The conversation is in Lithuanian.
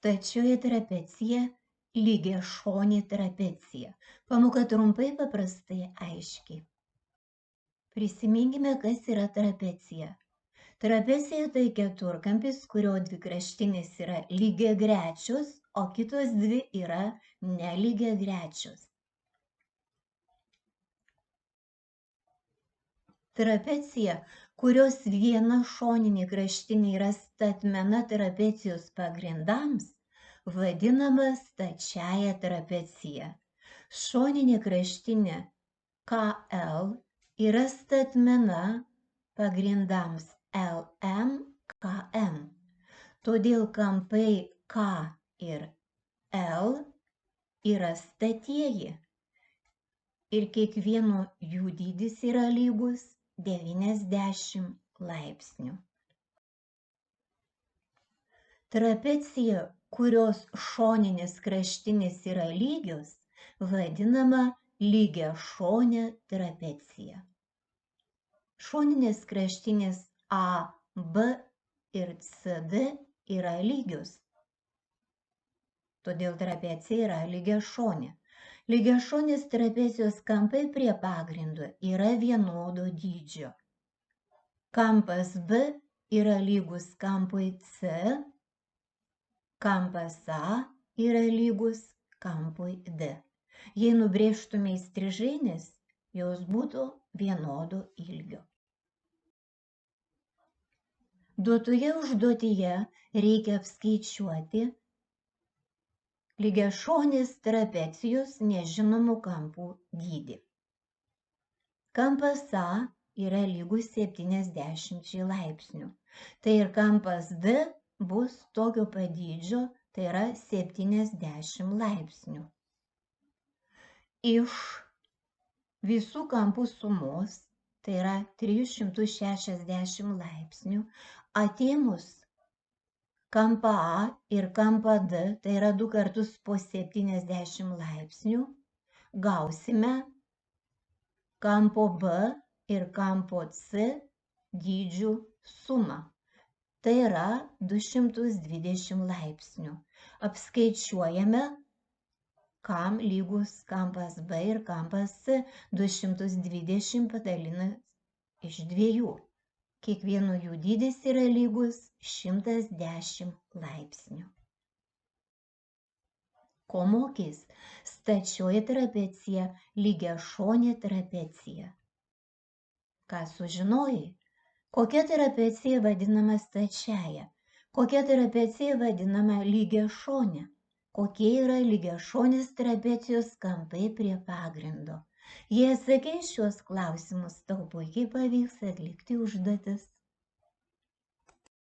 Stačioji trapecija, lygiašonė trapecija. Pamoka trumpai, paprastai, aiškiai. Prisiminkime, kas yra trapecija. Trapecija tai keturkampis, kurio dvi kraštinės yra lygiagrečios, o kitos dvi yra nelygiagrečios. Trapecija, kurios viena šoninė kraštinė yra statmena trapecijos pagrindams, vadinama stačiaja trapecija. Šoninė kraštinė KL yra statmena pagrindams LM, KM. Todėl kampai K ir L yra statieji ir kiekvieno jų dydis yra lygus 90 laipsnių. Trapecija, kurios šoninės kraštinės yra lygios, vadinama lygiašonė trapecija. Šoninės kraštinės A, B ir CD yra lygios. Todėl trapecija yra lygiašonė. Lygiašonės trapecijos kampai prie pagrindo yra vienodo dydžio. Kampas B yra lygus kampui C, kampas A yra lygus kampui D. Jei nubrėžtume įstrižainės, jos būtų vienodo ilgio. Duotoje užduotyje reikia apskaičiuoti lygiašonės trapecijos nežinomų kampų dydį. Kampas A yra lygus 70 laipsnių. Tai ir kampas D bus tokio pat dydžio, tai yra 70 laipsnių. Iš visų kampų sumos, tai yra 360 laipsnių, atėmus kampą A ir kampą D, tai yra 2 kartus po 70 laipsnių, gausime kampo B ir kampo C dydžių sumą. Tai yra 220 laipsnių. Apskaičiuojame, kam lygus kampas B ir kampas C. 220 padalinus iš 2. Kiekvieno jų dydis yra lygus 110 laipsnių. Ko mokys stačioji trapecija, lygiašonė trapecija? Ką sužinojai? Kokia trapecija vadinama stačiaja? Kokia trapecija vadinama lygiašonė? Kokie yra lygiašonės trapecijos kampai prie pagrindo? Jei atsakei šiuos klausimus, tau puikiai pavyks atlikti užduotis.